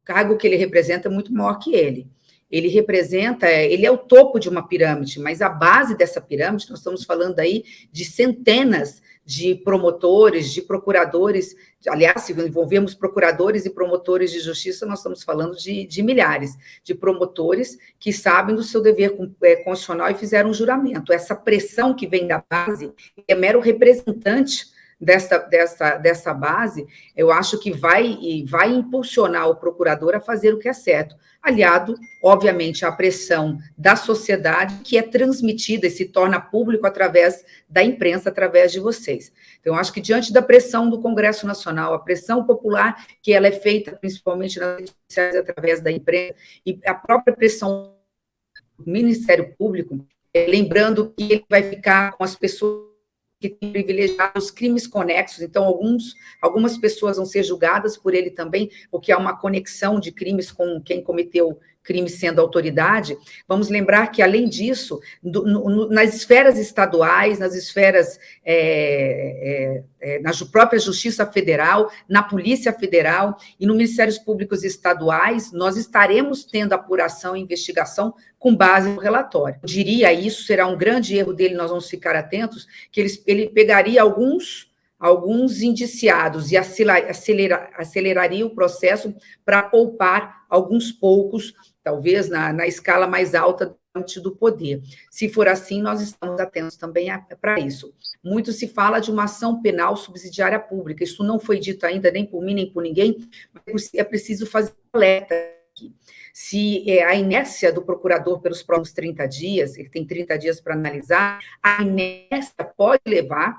cargo que ele representa é muito maior que ele. Ele é o topo de uma pirâmide, mas a base dessa pirâmide, nós estamos falando aí de centenas de promotores, de procuradores, aliás, se envolvemos procuradores e promotores de justiça, nós estamos falando de milhares de promotores que sabem do seu dever constitucional e fizeram um juramento. Essa pressão que vem da base é mero representante dessa base, eu acho que vai impulsionar o procurador a fazer o que é certo, aliado, obviamente, à pressão da sociedade, que é transmitida e se torna público através da imprensa, através de vocês. Então, eu acho que diante da pressão do Congresso Nacional, a pressão popular, que ela é feita principalmente nas redes sociais, através da imprensa, e a própria pressão do Ministério Público, lembrando que ele vai ficar com as pessoas que tem privilegiado os crimes conexos, então algumas pessoas vão ser julgadas por ele também, porque há uma conexão de crimes com quem cometeu crime sendo autoridade. Vamos lembrar que, além disso, nas esferas estaduais, nas esferas, na própria Justiça Federal, na Polícia Federal e no Ministérios Públicos Estaduais, nós estaremos tendo apuração e investigação com base no relatório. Eu diria, isso será um grande erro dele, nós vamos ficar atentos, que ele pegaria alguns indiciados e aceleraria o processo para poupar alguns poucos, talvez na escala mais alta do poder. Se for assim, nós estamos atentos também para isso. Muito se fala de uma ação penal subsidiária pública, isso não foi dito ainda nem por mim, nem por ninguém, mas é preciso fazer um alerta aqui. Se a inércia do procurador pelos próximos 30 dias, ele tem 30 dias para analisar, a inércia pode levar,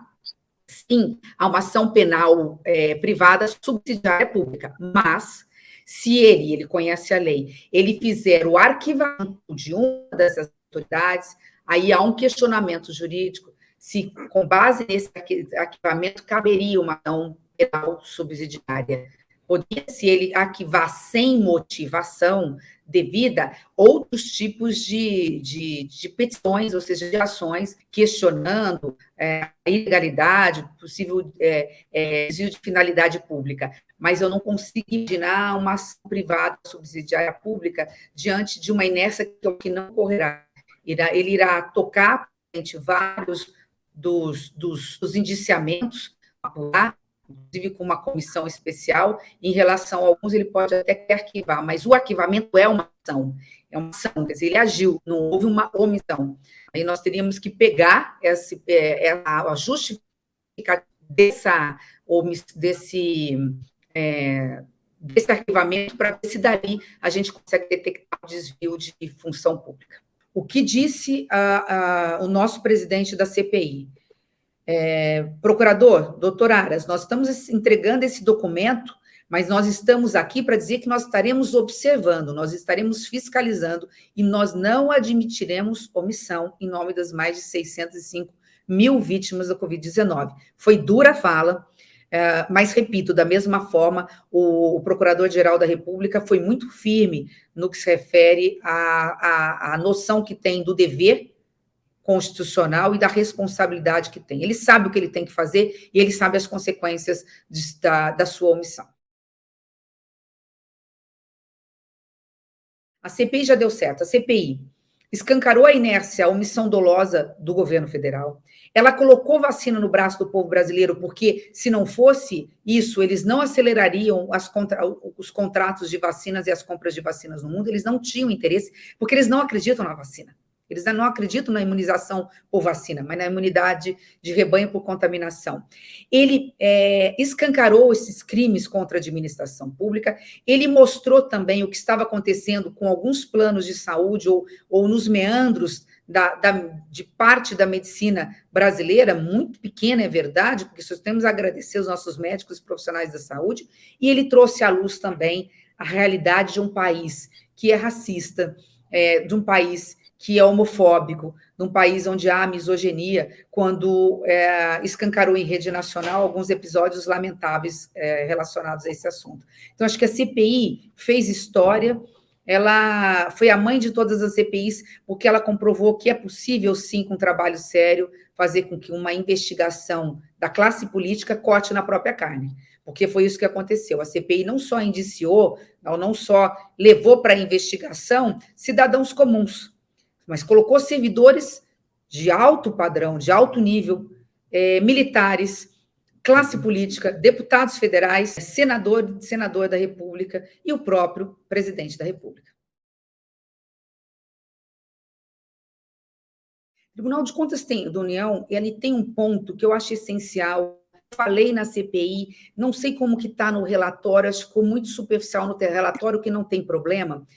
sim, a uma ação penal privada subsidiária pública, mas se ele conhece a lei, ele fizer o arquivamento de uma dessas autoridades, aí há um questionamento jurídico se, com base nesse arquivamento, caberia uma ação penal subsidiária. Poderia, se ele arquivar sem motivação devida, outros tipos de petições, ou seja, de ações questionando a ilegalidade, possível desvio de finalidade pública. Mas eu não consigo imaginar uma ação privada subsidiária pública diante de uma inércia que não ocorrerá. Ele irá tocar vários dos indiciamentos, apurar, inclusive com uma comissão especial, em relação a alguns ele pode até arquivar, mas o arquivamento é uma ação, quer dizer, ele agiu, não houve uma omissão. Aí nós teríamos que pegar a justificativa desse arquivamento para ver se dali a gente consegue detectar o desvio de função pública. O que disse o nosso presidente da CPI? Procurador, doutor Aras, nós estamos entregando esse documento, mas nós estamos aqui para dizer que nós estaremos observando, nós estaremos fiscalizando e nós não admitiremos omissão em nome das mais de 605 mil vítimas da Covid-19. Foi dura a fala, mas, repito, da mesma forma, o Procurador-Geral da República foi muito firme no que se refere à noção que tem do dever constitucional e da responsabilidade que tem. Ele sabe o que ele tem que fazer e ele sabe as consequências da sua omissão. A CPI já deu certo. A CPI escancarou a inércia, a omissão dolosa do governo federal. Ela colocou vacina no braço do povo brasileiro, porque, se não fosse isso, eles não acelerariam os contratos de vacinas e as compras de vacinas no mundo, eles não tinham interesse, porque eles não acreditam na vacina. Eles não acreditam na imunização por vacina, mas na imunidade de rebanho por contaminação. Ele escancarou esses crimes contra a administração pública, ele mostrou também o que estava acontecendo com alguns planos de saúde ou nos meandros de parte da medicina brasileira, muito pequena, é verdade, porque só temos a agradecer os nossos médicos e profissionais da saúde, e ele trouxe à luz também a realidade de um país que é racista, de um país que é homofóbico, num país onde há misoginia, quando escancarou em rede nacional alguns episódios lamentáveis relacionados a esse assunto. Então, acho que a CPI fez história, ela foi a mãe de todas as CPIs, porque ela comprovou que é possível, sim, com trabalho sério, fazer com que uma investigação da classe política corte na própria carne, porque foi isso que aconteceu. A CPI não só indiciou, não só levou para a investigação cidadãos comuns, mas colocou servidores de alto padrão, de alto nível, militares, classe política, deputados federais, senador da República e o próprio presidente da República. O Tribunal de Contas da União, ele tem um ponto que eu acho essencial. Falei na CPI, não sei como que está no relatório, acho que ficou muito superficial no relatório, que não tem problema,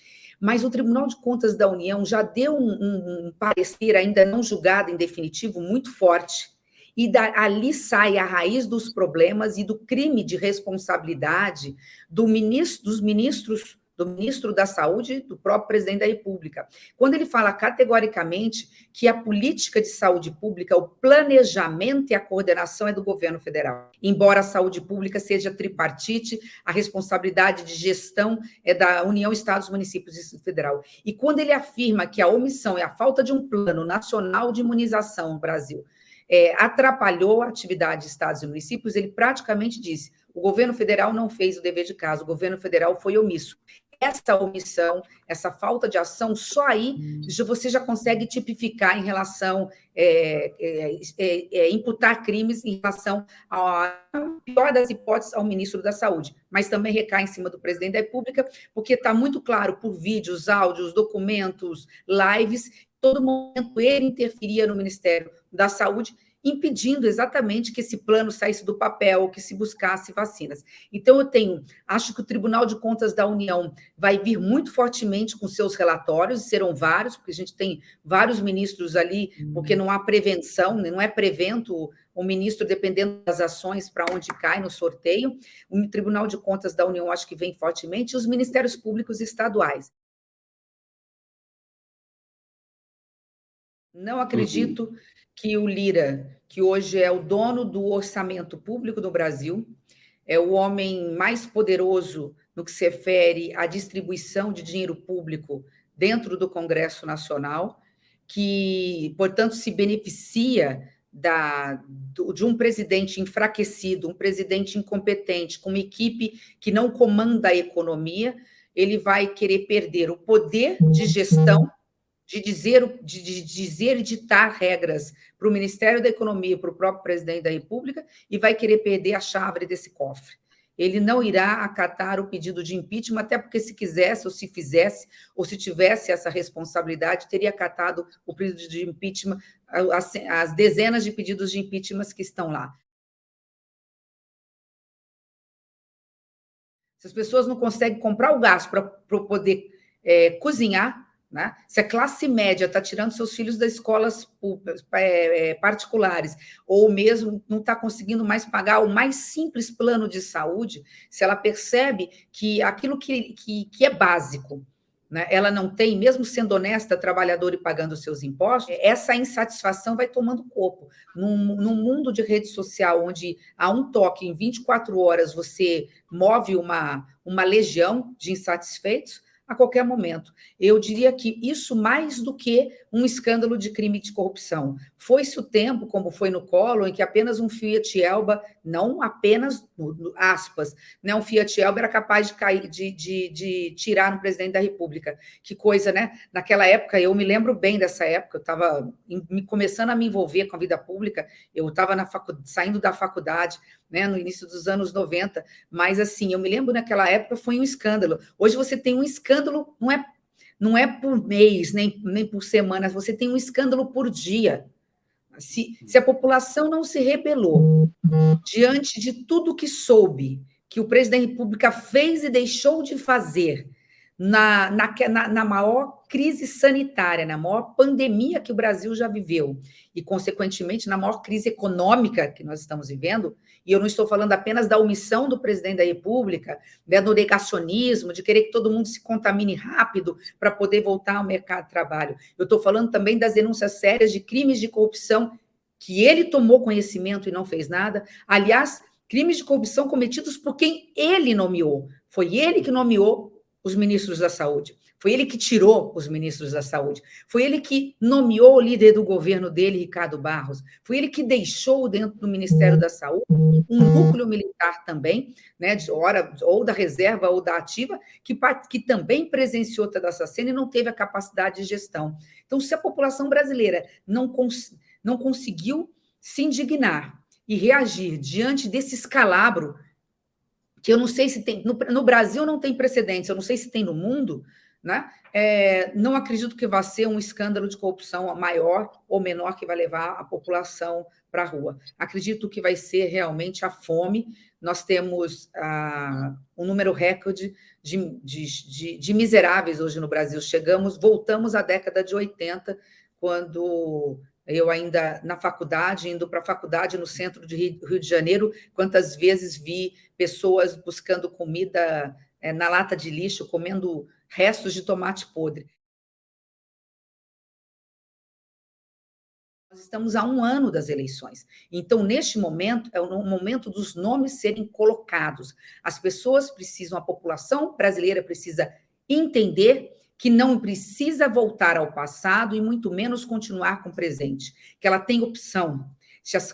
mas o Tribunal de Contas da União já deu um parecer, ainda não julgado em definitivo, muito forte, e ali sai a raiz dos problemas e do crime de responsabilidade dos ministro da Saúde e do próprio presidente da República. Quando ele fala categoricamente que a política de saúde pública, o planejamento e a coordenação é do governo federal. Embora a saúde pública seja tripartite, a responsabilidade de gestão é da União, Estados, Municípios e Distrito Federal. E quando ele afirma que a omissão é a falta de um plano nacional de imunização no Brasil, atrapalhou a atividade de estados e municípios, ele praticamente disse: o governo federal não fez o dever de casa, o governo federal foi omisso. Essa omissão, essa falta de ação, só aí você já consegue tipificar em relação, imputar crimes em relação a pior das hipóteses, ao ministro da Saúde, mas também recai em cima do presidente da República, porque está muito claro por vídeos, áudios, documentos, lives, todo momento ele interferia no Ministério da Saúde, impedindo exatamente que esse plano saísse do papel, que se buscasse vacinas. Então, acho que o Tribunal de Contas da União vai vir muito fortemente com seus relatórios, e serão vários, porque a gente tem vários ministros ali, porque não há prevenção, não é prevento o ministro, dependendo das ações, para onde cai no sorteio. O Tribunal de Contas da União acho que vem fortemente, e os ministérios públicos estaduais. Não acredito que o Lira, que hoje é o dono do orçamento público do Brasil, é o homem mais poderoso no que se refere à distribuição de dinheiro público dentro do Congresso Nacional, que, portanto, se beneficia de um presidente enfraquecido, um presidente incompetente, com uma equipe que não comanda a economia. Ele vai querer perder o poder de gestão, de dizer e ditar regras para o Ministério da Economia, para o próprio presidente da República, e vai querer perder a chave desse cofre. Ele não irá acatar o pedido de impeachment, até porque se quisesse, ou se fizesse, ou se tivesse essa responsabilidade, teria acatado o pedido de impeachment, as dezenas de pedidos de impeachment que estão lá. Se as pessoas não conseguem comprar o gás para poder cozinhar, né? Se a classe média está tirando seus filhos das escolas particulares, ou mesmo não está conseguindo mais pagar o mais simples plano de saúde, se ela percebe que aquilo que é básico, né, ela não tem, mesmo sendo honesta, trabalhadora e pagando seus impostos, essa insatisfação vai tomando corpo. Num mundo de rede social, onde a um toque, em 24 horas, você move uma legião de insatisfeitos, a qualquer momento. Eu diria que isso mais do que um escândalo de crime de corrupção. Foi-se o tempo, como foi no Collor, em que apenas um Fiat Elba, não apenas, aspas, né, um Fiat Elba era capaz de cair, de tirar no presidente da República. Que coisa, né? Naquela época, eu me lembro bem dessa época, eu estava começando a me envolver com a vida pública, eu estava saindo da faculdade, né, no início dos anos 90, mas assim, eu me lembro naquela época foi um escândalo. Hoje você tem um escândalo, não é por mês, nem por semana, você tem um escândalo por dia. Se a população não se rebelou diante de tudo que soube, que o presidente da República fez e deixou de fazer na maior crise sanitária, na maior pandemia que o Brasil já viveu, e, consequentemente, na maior crise econômica que nós estamos vivendo, e eu não estou falando apenas da omissão do presidente da República, né, do negacionismo, de querer que todo mundo se contamine rápido para poder voltar ao mercado de trabalho. Eu estou falando também das denúncias sérias de crimes de corrupção que ele tomou conhecimento e não fez nada. Aliás, crimes de corrupção cometidos por quem ele nomeou. Foi ele que nomeou os ministros da Saúde, foi ele que tirou os ministros da Saúde, foi ele que nomeou o líder do governo dele, Ricardo Barros, foi ele que deixou dentro do Ministério da Saúde um núcleo militar também, né, ou da reserva ou da ativa, que também presenciou toda essa cena e não teve a capacidade de gestão. Então, se a população brasileira não conseguiu se indignar e reagir diante desse escalabro, que eu não sei se tem, no Brasil não tem precedentes, eu não sei se tem no mundo, né? Não acredito que vá ser um escândalo de corrupção maior ou menor que vai levar a população para a rua. Acredito que vai ser realmente a fome. Nós temos um número recorde de miseráveis hoje no Brasil. Voltamos à década de 80, quando eu ainda na faculdade, indo para a faculdade no centro de Rio de Janeiro, quantas vezes vi pessoas buscando comida na lata de lixo, comendo restos de tomate podre. Nós estamos a 1 ano das eleições. Então, neste momento, é o momento dos nomes serem colocados. As pessoas precisam, a população brasileira precisa entender que não precisa voltar ao passado e muito menos continuar com o presente, que ela tem opção.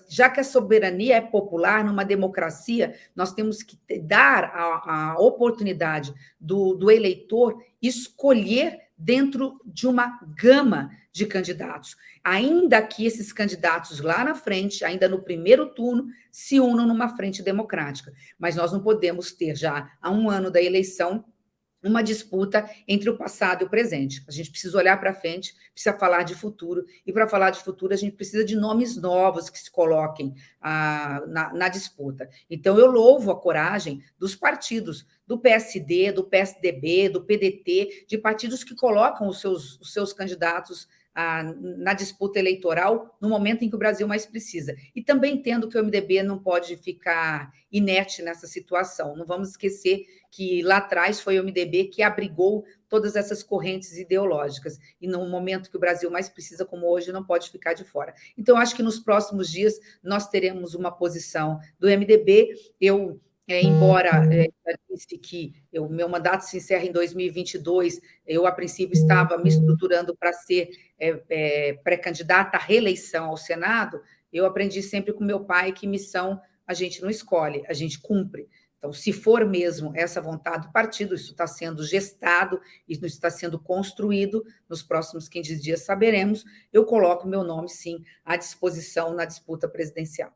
Já que a soberania é popular, numa democracia, nós temos que dar a oportunidade do eleitor escolher dentro de uma gama de candidatos, ainda que esses candidatos lá na frente, ainda no primeiro turno, se unam numa frente democrática. Mas nós não podemos ter já, há 1 ano da eleição, uma disputa entre o passado e o presente. A gente precisa olhar para frente, precisa falar de futuro, e para falar de futuro a gente precisa de nomes novos que se coloquem na disputa. Então, eu louvo a coragem dos partidos, do PSD, do PSDB, do PDT, de partidos que colocam os seus candidatos na disputa eleitoral no momento em que o Brasil mais precisa. E também entendo que o MDB não pode ficar inerte nessa situação. Não vamos esquecer que lá atrás foi o MDB que abrigou todas essas correntes ideológicas. E no momento que o Brasil mais precisa, como hoje, não pode ficar de fora. Então, acho que nos próximos dias nós teremos uma posição do MDB. Embora já disse que o meu mandato se encerra em 2022, eu, a princípio, estava me estruturando para ser pré-candidata à reeleição ao Senado, eu aprendi sempre com meu pai que missão a gente não escolhe, a gente cumpre. Então, se for mesmo essa vontade do partido, isso está sendo gestado, isso está sendo construído, nos próximos 15 dias saberemos, eu coloco meu nome, sim, à disposição na disputa presidencial.